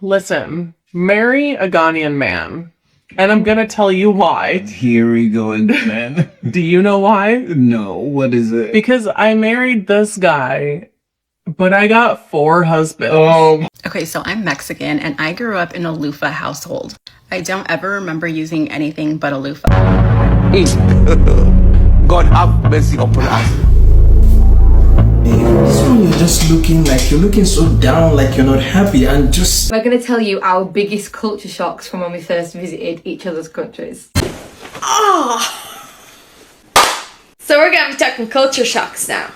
Listen, marry a Ghanaian man. And I'm gonna tell you why. Here we go again. Do you know why? No, what is it? Because I married this guy, but I got 4 husbands. Okay, so I'm Mexican and I grew up in a loofah household. I don't ever remember using anything but a loofah. God have mercy upon us. This one you're just looking like you're looking so down, like you're not happy, and just. We're going to tell you our biggest culture shocks from when we first visited each other's countries. So we're going to be talking culture shocks now.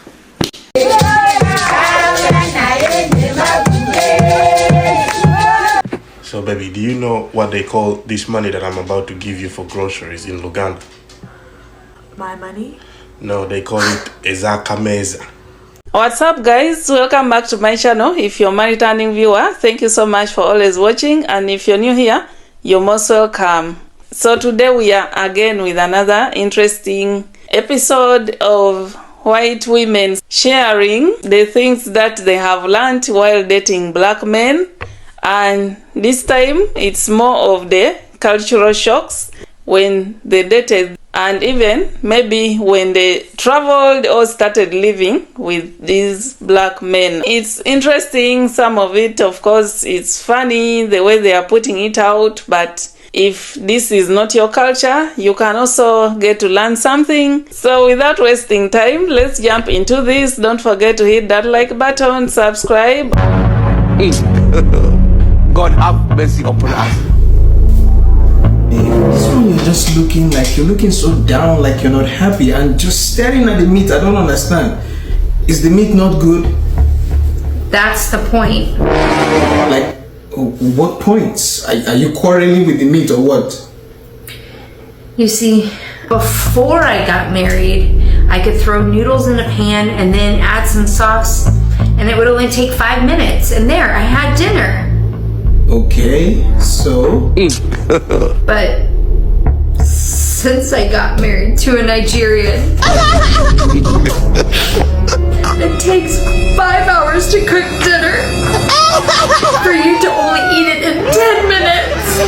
So baby, do you know what they call this money that I'm about to give you for groceries in Uganda? My money? No, they call it ezakameza. What's up, guys? Welcome back to my channel. If you're my returning viewer, thank you so much for always watching, and if you're new here, you're most welcome. So today we are again with another interesting episode of white women sharing the things that they have learned while dating black men, and this time it's more of the cultural shocks when they dated, and even maybe when they traveled or started living with these black men. It's interesting. Some of it, of course, it's funny the way they are putting it out, but if this is not your culture, you can also get to learn something. So without wasting time, let's jump into this. Don't forget to hit that like button, subscribe. God have mercy upon us. This one you're just looking like you're looking so down, like you're not happy, and just staring at the meat. I don't understand. Is the meat not good? That's the point. Like, what points? Are you quarreling with the meat or what? You see, before I got married, I could throw noodles in a pan and then add some sauce, and it would only take 5 minutes. And there, I had dinner. Okay, so? But since I got married to a Nigerian, it takes 5 hours to cook dinner for you to only eat it in 10 minutes.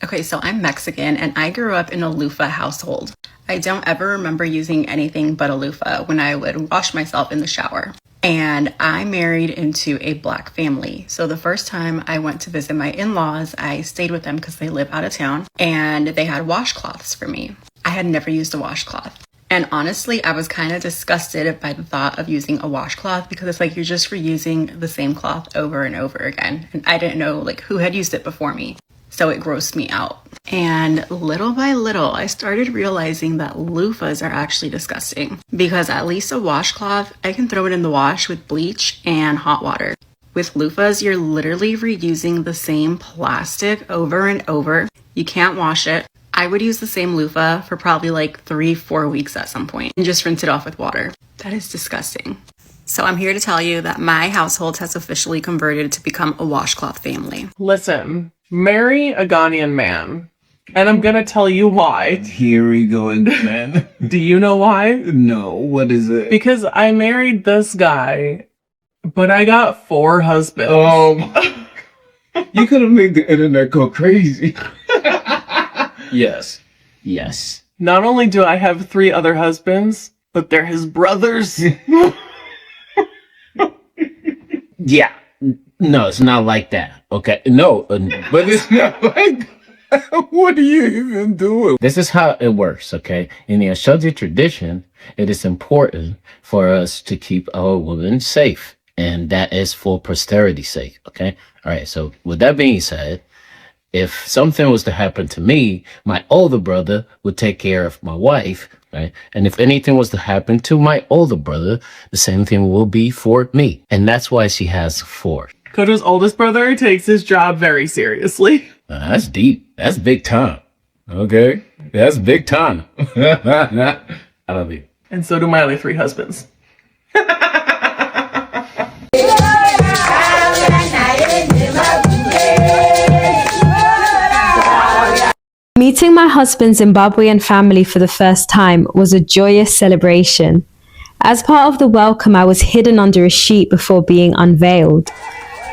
Okay, so I'm Mexican and I grew up in a loofah household. I don't ever remember using anything but a loofah when I would wash myself in the shower. And I married into a black family. So the first time I went to visit my in-laws, I stayed with them because they live out of town, and they had washcloths for me. I had never used a washcloth. And honestly, I was kind of disgusted by the thought of using a washcloth because it's like you're just reusing the same cloth over and over again. And I didn't know like who had used it before me. So it grossed me out. And little by little, I started realizing that loofahs are actually disgusting, because at least a washcloth, I can throw it in the wash with bleach and hot water. With loofahs, you're literally reusing the same plastic over and over. You can't wash it. I would use the same loofah for probably like 3-4 weeks at some point and just rinse it off with water. That is disgusting. So I'm here to tell you that my household has officially converted to become a washcloth family. Listen, marry a Ghanaian man. And I'm gonna tell you why. Here we go again. Do you know why? No, what is it? Because I married this guy, but I got 4 husbands. You could have made the internet go crazy. Yes. Not only do I have 3 other husbands, but they're his brothers. Yeah. No, it's not like that. Okay. No, But it's not like. What are you even doing? this is how it works. Okay. In the Ashanti tradition, it is important for us to keep our women safe, and that is for posterity's sake. Okay. All right. So with that being said, if something was to happen to me, my older brother would take care of my wife, right? And if anything was to happen to my older brother, the same thing will be for me. And that's why she has 4. Kojo's oldest brother takes his job very seriously. That's deep. That's big time. Okay. That's big time. I love you. And so do my other 3 husbands. Meeting my husband's Zimbabwean family for the first time was a joyous celebration. As part of the welcome, I was hidden under a sheet before being unveiled.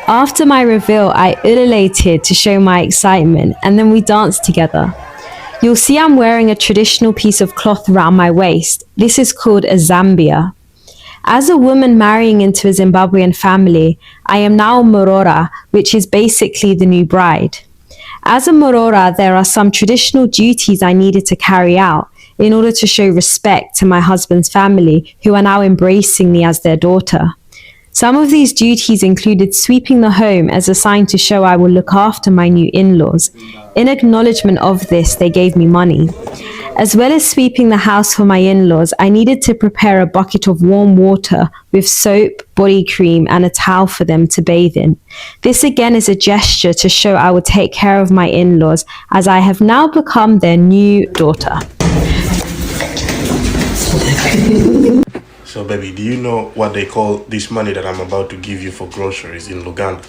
After my reveal, I ululated to show my excitement, and then we danced together. You'll see I'm wearing a traditional piece of cloth around my waist. This is called a Zambia. As a woman marrying into a Zimbabwean family, I am now a Morora, which is basically the new bride. As a Morora, there are some traditional duties I needed to carry out in order to show respect to my husband's family, who are now embracing me as their daughter. Some of these duties included sweeping the home as a sign to show I will look after my new in-laws. In acknowledgement of this, they gave me money. As well as sweeping the house for my in-laws, I needed to prepare a bucket of warm water with soap, body cream, and a towel for them to bathe in. This again is a gesture to show I will take care of my in-laws, as I have now become their new daughter. So, baby, do you know what they call this money that I'm about to give you for groceries in Uganda?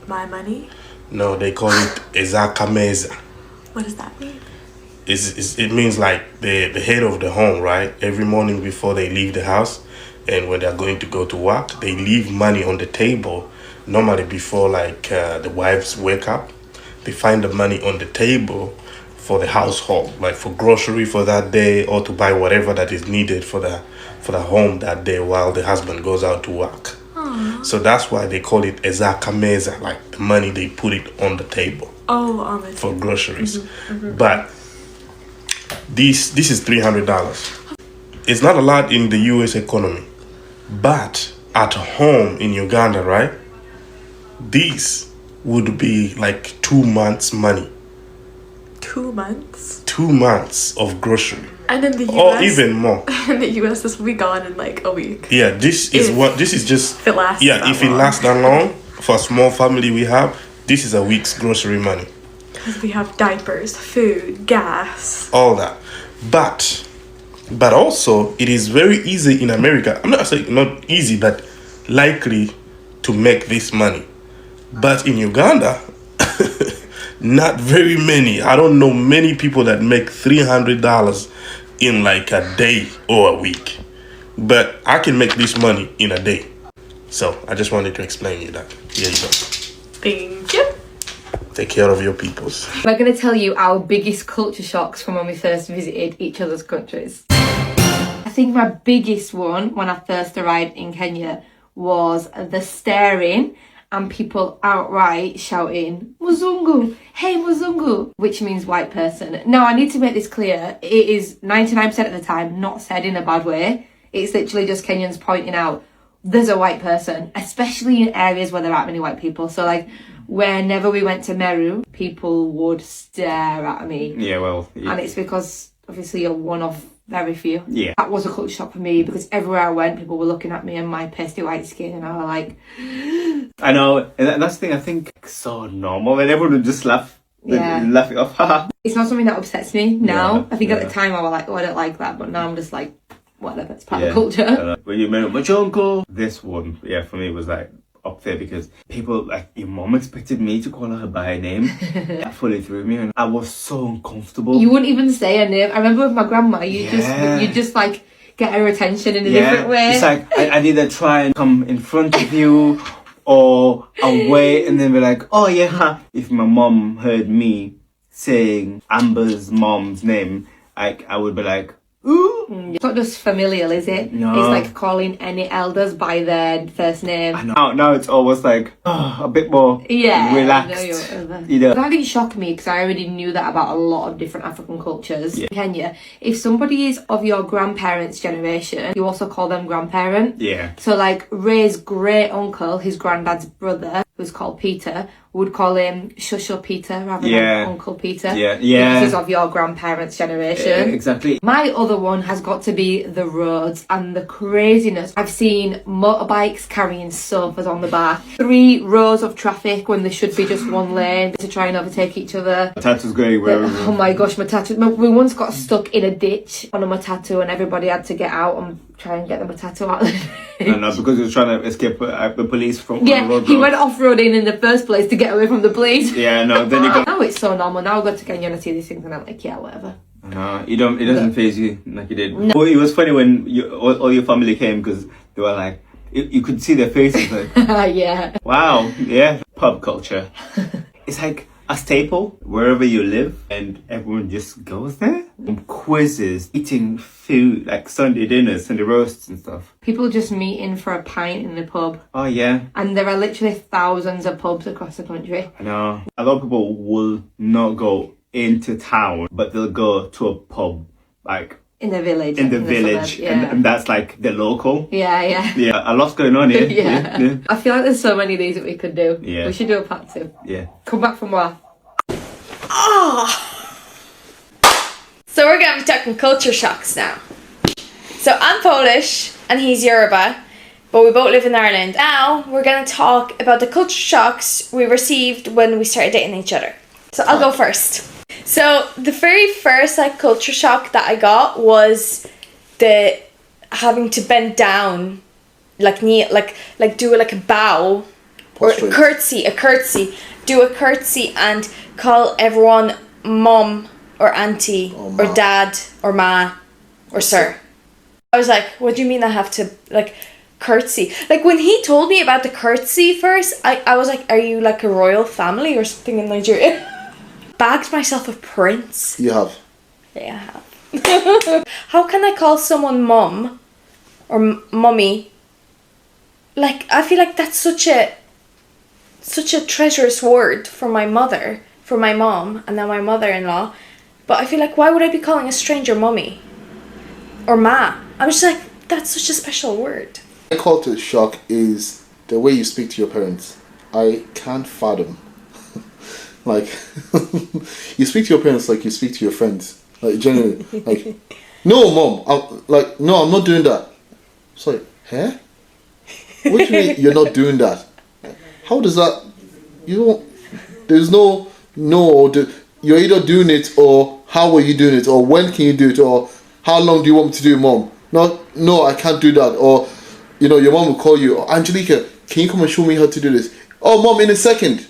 My money? No, they call it ezakameza. What does that mean? It means like the head of the home, right? Every morning before they leave the house and when they're going to go to work, they leave money on the table. Normally before the wives wake up, they find the money on the table for the household, like for grocery for that day or to buy whatever that is needed for the home that day while the husband goes out to work. Aww. So that's why they call it ezakameza, like the money they put it on the table. Oh, on the for table. groceries. Mm-hmm. But this is $300. It's not a lot in the US economy, but at home in Uganda, right? This would be like 2 months' money. 2 months? 2 months of grocery. And in the US, or even more. In the US, this will be gone in like a week. Yeah, this is just. If it lasts. Yeah, if it lasts that long for a small family we have, this is a week's grocery money. Because we have diapers, food, gas. All that. But also, it is very easy in America. I'm not saying not easy, but likely to make this money. But in Uganda, not very many. I don't know many people that make $300 in like a day or a week. But I can make this money in a day. So I just wanted to explain you that. Here you go. Thank you. Take care of your peoples. We're going to tell you our biggest culture shocks from when we first visited each other's countries. I think my biggest one when I first arrived in Kenya was the staring and people outright shouting, Muzungu, hey Muzungu, which means white person. Now, I need to make this clear. It is 99% of the time not said in a bad way. It's literally just Kenyans pointing out there's a white person, especially in areas where there aren't many white people. So, like, whenever we went to Meru, people would stare at me. Yeah, well... Yeah. And it's because, obviously, you're one of very few. Yeah. That was a culture shock for me because everywhere I went, people were looking at me and my pasty white skin and I was like... I know, and that's the thing I think so normal and everyone would just laugh. Yeah. Laugh it off. It's not something that upsets me now. Yeah, I think at the time I was like, oh, I don't like that. But now I'm just like, whatever, it's part of culture. When you met my uncle, this one, yeah, for me was like up there because people, like, your mom expected me to call her by her name. That fully threw me and I was so uncomfortable. You wouldn't even say her name. I remember with my grandma, you just like get her attention in a different way. It's like, I'd either try and come in front of you or I'll wait and then be like, oh yeah. If my mom heard me saying Amber's mom's name, I would be like, ooh. It's not just familial, is it? No. It's like calling any elders by their first name. I know. Now it's almost like a bit more relaxed. You know. That didn't shock me because I already knew that about a lot of different African cultures. Yeah. In Kenya, if somebody is of your grandparents' generation, you also call them grandparent. Yeah. So like Ray's great uncle, his granddad's brother, who's called Peter, would call him Shusho Peter rather than Uncle Peter. Yeah. Because he's of your grandparents' generation. Exactly. My other one has got to be the roads and the craziness. I've seen motorbikes carrying sofas on the back, 3 rows of traffic when there should be just 1 lane to try and overtake each other. Matatu's going wherever. Oh my gosh, Matatu. We once got stuck in a ditch on a Matatu and everybody had to get out and try and get the Matatu out of the ditch. I know, because he was trying to escape the police from yeah, the road. He went off-roading in the first place to get away from the police. Yeah, no, then you got... Now it's so normal. Now I go to Kenya and I see these things and I'm like, yeah, whatever. No, you don't. It doesn't phase you like it did. No. Oh, it was funny when all your family came because they were like, you could see their faces like, yeah. wow, yeah. Pub culture. It's like a staple wherever you live, and everyone just goes there. Quizzes, eating food like Sunday dinners, Sunday roasts and stuff. People just meeting for a pint in the pub. Oh yeah. And there are literally thousands of pubs across the country. I know. A lot of people will not go into town, but they'll go to a pub like in the village. In the village, yeah. and that's like the local. Yeah. Yeah, a lot's going on here. yeah. I feel like there's so many of these that we could do. Yeah. We should do a part 2. Yeah. Come back for more. So we're going to be talking culture shocks now. So I'm Polish and he's Yoruba, but we both live in Ireland. Now we're going to talk about the culture shocks we received when we started dating each other. So I'll go first. So the very first culture shock that I got was the having to bend down, do a bow or a curtsy, do a curtsy and call everyone mum or auntie or dad or ma or sir. I was like, what do you mean I have to curtsy? When he told me about the curtsy first, I was like, are you like a royal family or something in Nigeria? Bagged myself a prince. You have? Yeah, I have. How can I call someone mum or mummy? I feel like that's such a treacherous word for my mother, for my mom, and now my mother-in-law. But I feel like, why would I be calling a stranger mummy or ma? I'm just like, that's such a special word. My culture shock is the way you speak to your parents. I can't fathom. You speak to your parents like you speak to your friends. Generally, no, mom, no, I'm not doing that. It's like, huh? What do you mean you're not doing that? How does that? There's no, you're either doing it or how are you doing it or when can you do it or how long do you want me to do it, mom? No, I can't do that. Or, your mom will call you, Angelica, can you come and show me how to do this? Oh, mom, in a second.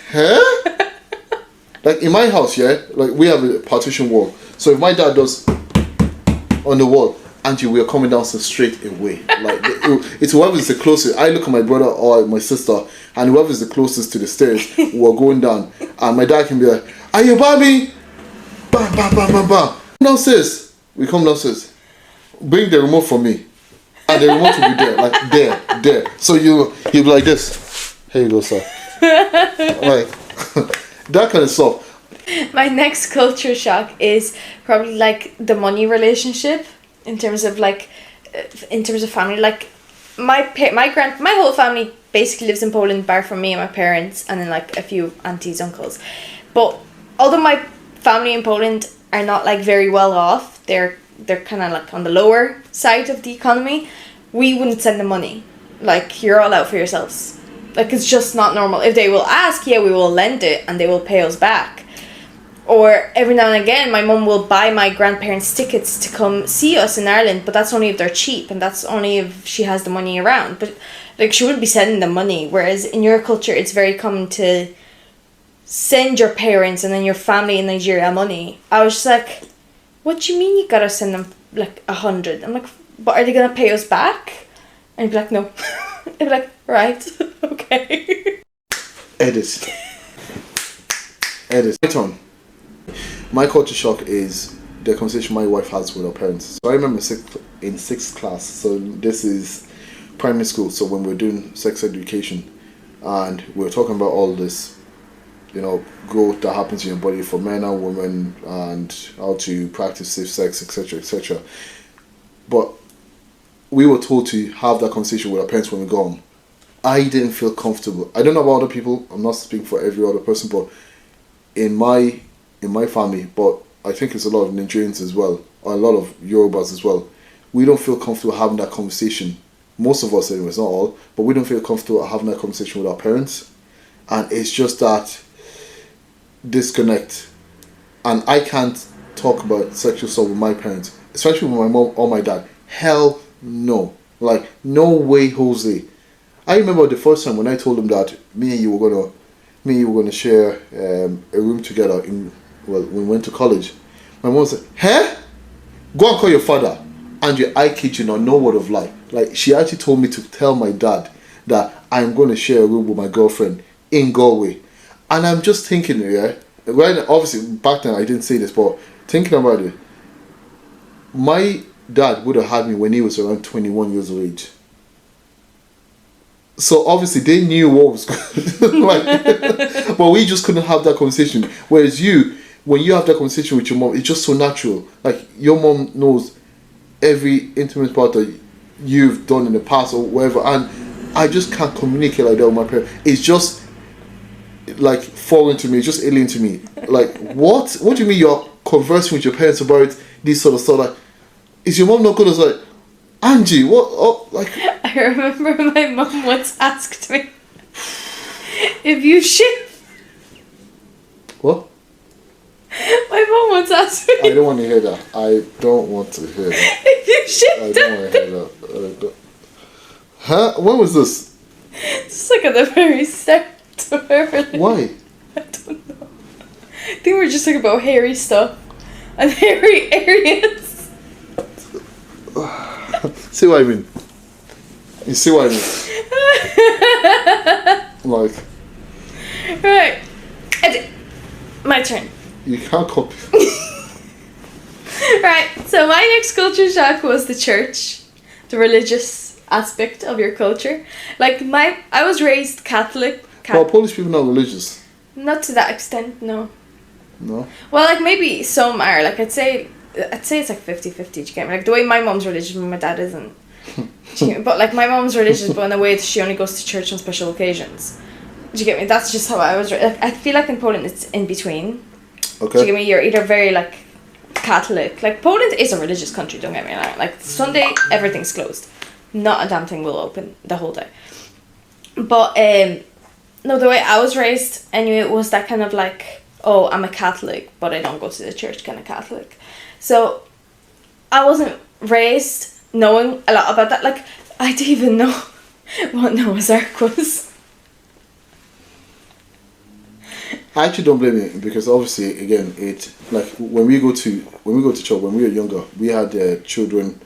Huh? In my house, yeah, we have a partition wall. So if my dad does on the wall, Angie, we are coming downstairs straight away. It's whoever's the closest. I look at my brother or my sister, and whoever's the closest to the stairs, we're going down. And my dad can be like, are you Bobby? Bam, bam, bam, bam, bam. Downstairs. We come downstairs. Bring the remote for me. And the remote will be there. So he'll be like this. Here you go, sir. That kind of stuff. My next culture shock is probably the money relationship in terms of family. My whole family basically lives in Poland, bar from me and my parents, and then a few aunties, uncles. But although my family in Poland are not very well off, they're kind of on the lower side of the economy. We wouldn't send them money. You're all out for yourselves. It's just not normal. If they will ask, yeah, we will lend it and they will pay us back. Or every now and again, my mum will buy my grandparents tickets to come see us in Ireland, but that's only if they're cheap and that's only if she has the money around. But she wouldn't be sending them money. Whereas in your culture, it's very common to send your parents and then your family in Nigeria money. I was just like, what do you mean you gotta send them 100? I'm like, but are they gonna pay us back? And he'd be like, no. I'd be like, right, okay. Edit. My turn. My culture shock is the conversation my wife has with her parents. So I remember in 6th class, so this is primary school, so when we're doing sex education, and we're talking about all this, growth that happens in your body for men and women, and how to practice safe sex, etc., etc. But we were told to have that conversation with our parents when we go home. I didn't feel comfortable. I don't know about other people. I'm not speaking for every other person, but in my family, but I think it's a lot of Nigerians as well, or a lot of Yorubas as well. We don't feel comfortable having that conversation. Most of us, anyways, not all, but we don't feel comfortable having that conversation with our parents, and it's just that disconnect. And I can't talk about sexual stuff with my parents, especially with my mom or my dad. Hell no. No way, Jose. I remember the first time when I told him that me and you were gonna share a room together when we went to college. My mom said, "Huh? Go and call your father." And I kid you not, no word of lie. Like, she actually told me to tell my dad that I'm going to share a room with my girlfriend in Galway. And I'm just thinking, yeah, when obviously back then I didn't say this, but thinking about it, my dad would have had me when he was around 21 years of age. So obviously they knew what was going on. But we just couldn't have that conversation. Whereas when you have that conversation with your mom, it's just so natural. Like, your mom knows every intimate part that you've done in the past or whatever, and I just can't communicate like that with my parents. It's just like foreign to me. It's just alien to me. Like, what do you mean you're conversing with your parents about this sort of stuff? Like, is your mom not good? As like, Angie, what? Oh, like, I remember my mum once asked me if you shit. What? My mum once asked me. I don't want to hear that. I don't want to hear that. If you shit. I don't want to hear that. Huh? When was this? Just like at the very start. Why? I don't know. I think we're just talking about hairy stuff and hairy areas. See what I mean? You see what I mean? Like. Right. My turn. You can't copy. Right, so my next culture shock was the church, the religious aspect of your culture. Like, I was raised Catholic. Well, Polish people are not religious. Not to that extent, no. No? Well, like, maybe some are. Like, I'd say it's like 50-50, do you get me? Like, the way my mom's religious, but my dad isn't. But, like, my mom's religious, but in a way that she only goes to church on special occasions. Do you get me? That's just how I was raised. Like, I feel like in Poland it's in between. Okay. Do you get me? You're either very, like, Catholic. Like, Poland is a religious country, don't get me wrong. Like, Sunday, everything's closed. Not a damn thing will open the whole day. But, no, the way I was raised, anyway, it was that kind of like, oh, I'm a Catholic, but I don't go to the church kind of Catholic. So, I wasn't raised knowing a lot about that. Like, I didn't even know what Noah's Ark was. I actually don't blame you, because obviously, again, it like when we go to church when we were younger, we had children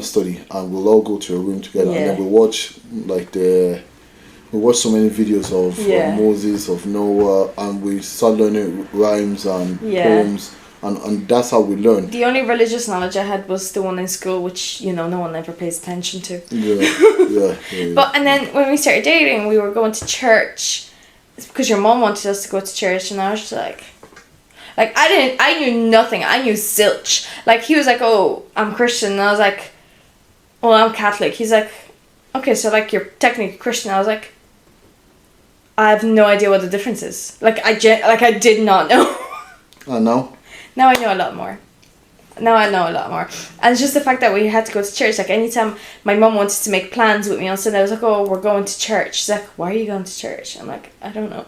study, and we'll all go to a room together, and then we watch so many videos of Moses, of Noah, and we start learning rhymes and poems, and that's how we learn. The only religious knowledge I had was the one in school, which, you know, no one ever pays attention to. Yeah. But, and then when we started dating, we were going to church. It's because your mom wanted us to go to church, and I was just like I knew nothing. I knew zilch. Like, he was like, oh, I'm Christian, and I was like, well, I'm Catholic. He's like, okay, so, like, you're technically Christian. I was like, I have no idea what the difference is. Like, I did not know. Now? Now I know a lot more. Now I know a lot more. And it's just the fact that we had to go to church. Like, anytime my mum wanted to make plans with me on Sunday, I was like, oh, we're going to church. She's like, why are you going to church? I'm like, I don't know.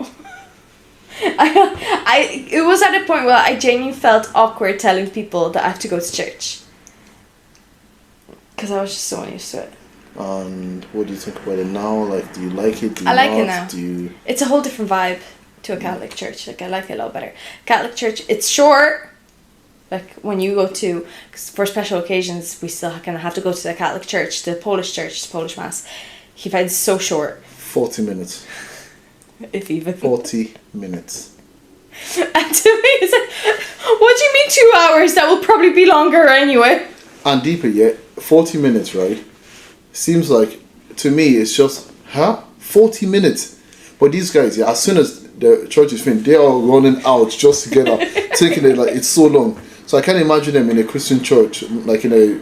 It was at a point where I genuinely felt awkward telling people that I have to go to church. Because I was just so unused to it. And what do you think about it now? Like, do you like it? I like it now. It's a whole different vibe to a Catholic church. Like, I like it a lot better. Catholic church, it's short. Like, when you go to, cause for special occasions, we still kind of have to go to the Catholic church, the Polish Mass. He finds it so short. 40 minutes. If even. 40 minutes. And to me, it's like, what do you mean 2 hours? That will probably be longer anyway. And deeper yet, 40 minutes, right? Seems like, to me, it's just, 40 minutes. But these guys, as soon as the church is finished, they are running out just to get up, taking it, like, it's so long. So I can't imagine them in a Christian church, like in a...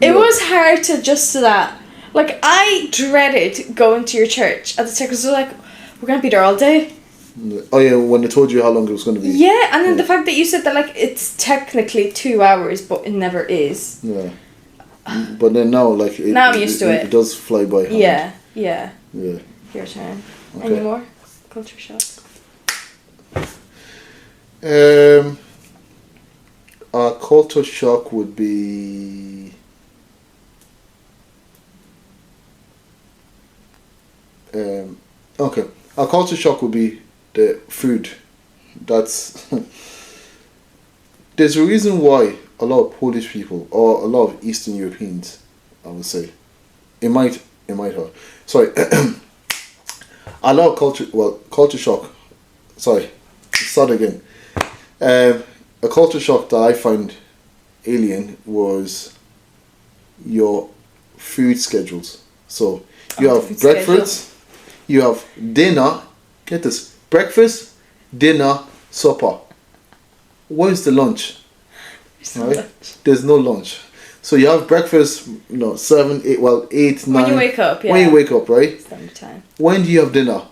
It was hard to adjust to that. Like, I dreaded going to your church at the time, because they're like, we're going to be there all day. Oh yeah, when they told you how long it was going to be. Yeah, and then the fact that you said that, like, it's technically 2 hours, but it never is. Yeah. But then now, like... Now I'm used to it. It does fly by. Yeah. Yeah. Your turn. Okay. Any more culture shocks? A culture shock would be... okay. A culture shock would be the food. That's... There's a reason why a lot of Polish people or a lot of Eastern Europeans, I would say, it might hurt. Sorry, a lot of culture shock. Sorry, start again. A culture shock that I find alien was your food schedules. So you have breakfast, you have dinner. Get this: breakfast, dinner, supper. What is the lunch? There's no lunch. So you have breakfast, 7, 8, 8, 9. When you wake up, yeah. When you wake up, right? Sometime. When do you have dinner?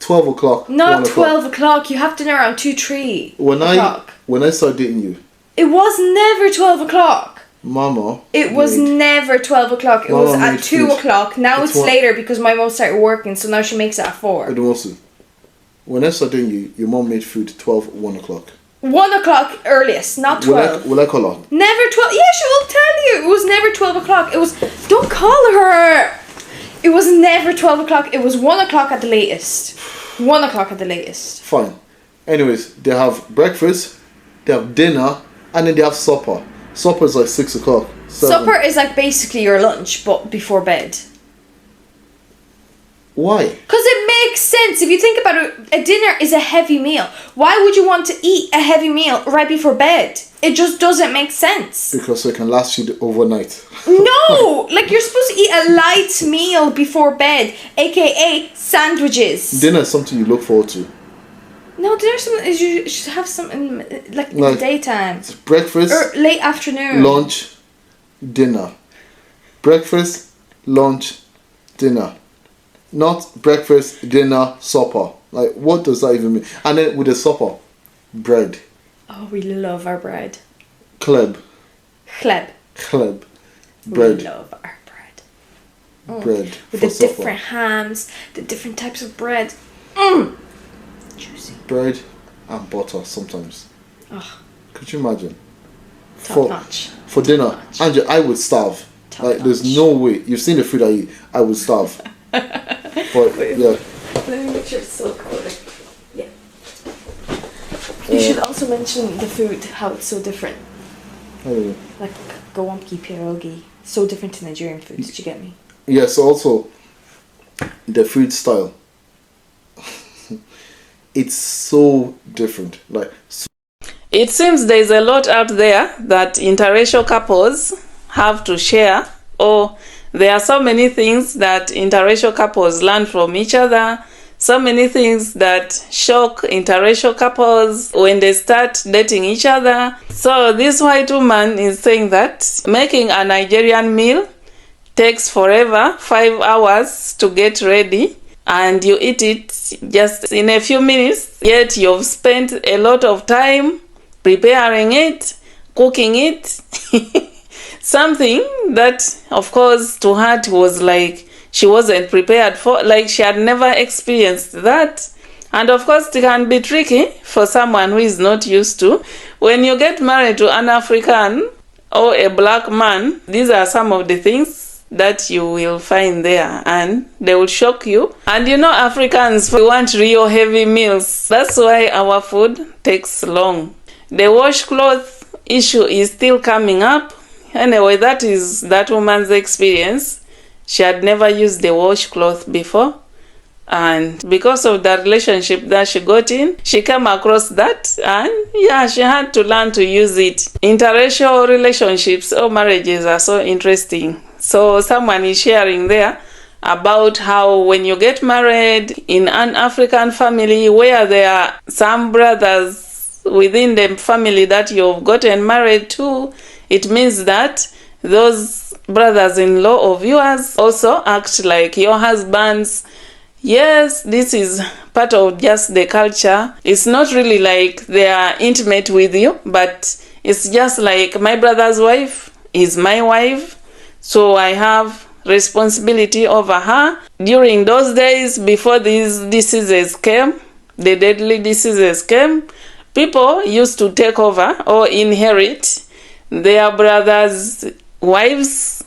12 o'clock. Not 12 o'clock. You have dinner around 2, 3 o'clock. When I started dating you. It was never 12 o'clock. Mama. It was never 12 o'clock. It was at 2 o'clock. Now it's later because my mom started working, so now she makes it at 4. When I started dating you, your mom made food 1 o'clock. 1 o'clock earliest, not 12. Will I call her? Never 12. Yeah, she will tell you. It was never 12 o'clock. It was. Don't call her. It was never 12 o'clock. It was 1 o'clock at the latest. 1 o'clock at the latest. Fine. Anyways, they have breakfast, they have dinner, and then they have supper. Supper is like 6 o'clock. 7. Supper is like basically your lunch, but before bed. Why? Because it makes sense. If you think about it, a dinner is a heavy meal. Why would you want to eat a heavy meal right before bed? It just doesn't make sense. Because it can last you overnight. No! Like you're supposed to eat a light meal before bed, aka sandwiches. Dinner is something you look forward to. No, dinner's something you should have something like in the daytime. It's breakfast. Or late afternoon. Lunch, dinner. Breakfast, lunch, dinner. Not breakfast, dinner, supper. Like, what does that even mean? And then with the supper, bread. Oh, we love our bread. Chleb. Bread. We love our bread. Bread. With the different hams, the different types of bread. Juicy. Bread and butter sometimes. Oh. Could you imagine? Top notch. For dinner. Angela, I would starve. There's no way. You've seen the food I eat. I would starve. But yeah. Let me make sure it's so cool. Yeah. You should also mention the food, how it's so different. Oh, Like gołąbki, pierogi. So different to Nigerian food. Did you get me? Yes, also the food style. It's so different. It seems there's a lot out there that interracial couples have to share, or there are so many things that interracial couples learn from each other, so many things that shock interracial couples when they start dating each other. So this white woman is saying that making a Nigerian meal takes forever, 5 hours to get ready, and you eat it just in a few minutes, yet you've spent a lot of time preparing it, cooking it. Something that, of course, to her it was like she wasn't prepared for, like she had never experienced that. And of course, it can be tricky for someone who is not used to. When you get married to an African or a black man, these are some of the things that you will find there, and they will shock you. And Africans, we want real heavy meals. That's why our food takes long. The washcloth issue is still coming up. Anyway, that is that woman's experience. She had never used the washcloth before, and because of the relationship that she got in, she came across that, and she had to learn to use it. Interracial relationships or marriages are so interesting. So someone is sharing there about how when you get married in an African family where there are some brothers within the family that you've gotten married to, it means that those brothers-in-law of yours also act like your husbands. Yes, this is part of just the culture. It's not really like they are intimate with you, but it's just like my brother's wife is my wife, so I have responsibility over her. During those days, before these diseases came, the deadly diseases came, people used to take over or inherit their brothers' wives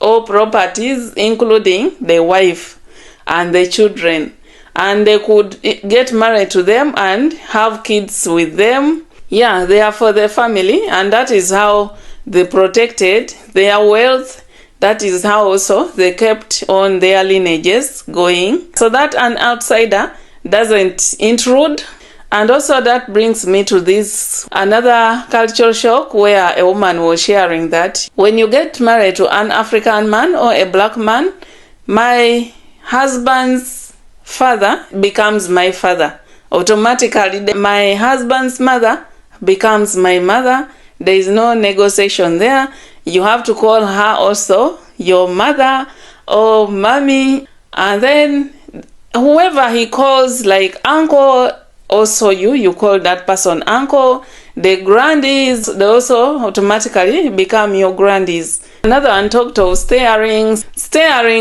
or properties, including the wife and the children, and they could get married to them and have kids with them. yeah, they are for the family, and that is how they protected their wealth. That is how also they kept on their lineages going, so that an outsider doesn't intrude. And also that brings me to this another cultural shock, where a woman was sharing that when you get married to an African man or a black man, my husband's father becomes my father. Automatically, my husband's mother becomes my mother. There is no negotiation there. You have to call her also your mother or mommy, and then whoever he calls, like uncle, also you call that person uncle. The grandies, they also automatically become your grandies. Another one talked of staring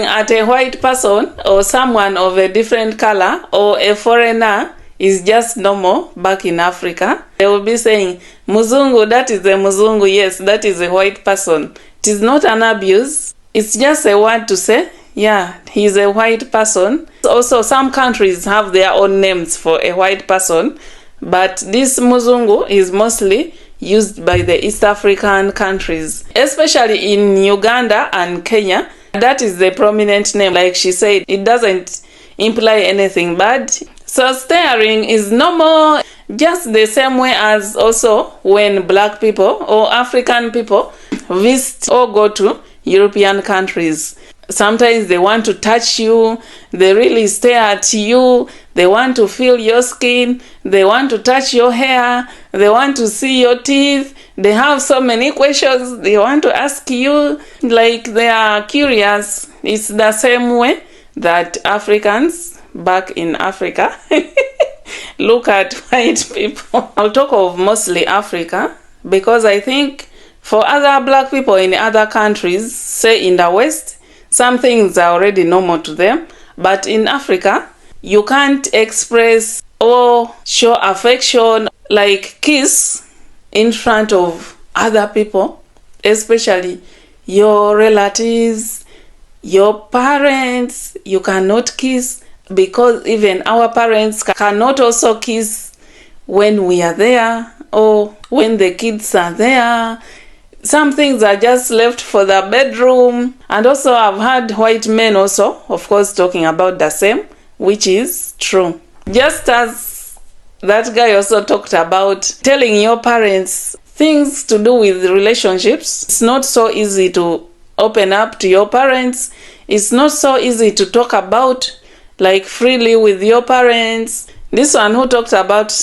at a white person or someone of a different color or a foreigner is just normal back in Africa. They will be saying, Muzungu, that is a Muzungu, yes, that is a white person. It is not an abuse. It's just a word to say, yeah, he's a white person. Also, some countries have their own names for a white person, but this Muzungu is mostly used by the East African countries, especially in Uganda and Kenya. That is the prominent name. Like she said, it doesn't imply anything bad. So staring is normal, just the same way as also when black people or African people visit or go to European countries. Sometimes they want to touch you, they really stare at you, they want to feel your skin, they want to touch your hair, they want to see your teeth, they have so many questions they want to ask you, like they are curious. It's the same way that Africans back in Africa look at white people. I'll talk of mostly Africa, because I think for other black people in other countries, say in the West, some things are already normal to them. But in Africa, you can't express or show affection, like kiss, in front of other people, especially your relatives, your parents. You cannot kiss, because even our parents cannot also kiss when we are there or when the kids are there. Some things are just left for the bedroom. And also I've heard white men also, of course, talking about the same, which is true. Just as that guy also talked about telling your parents things to do with relationships, it's not so easy to open up to your parents. It's not so easy to talk about like freely with your parents. This one who talked about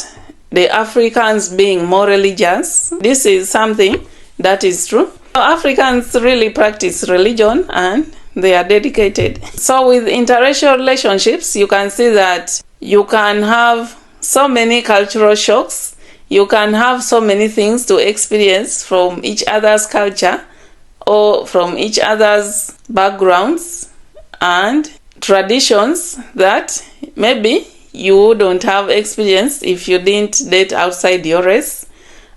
the Africans being more religious, this is something that is true. Africans really practice religion and they are dedicated. So with interracial relationships, you can see that you can have so many cultural shocks. You can have so many things to experience from each other's culture or from each other's backgrounds and traditions that maybe you don't have experienced if you didn't date outside your race.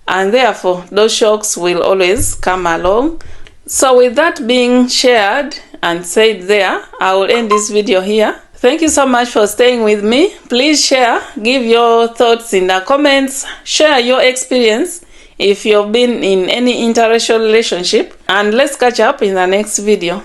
And therefore, those shocks will always come along. So with that being shared and said there, I will end this video here. Thank you so much for staying with me. Please share, give your thoughts in the comments, share your experience if you've been in any interracial relationship, and let's catch up in the next video.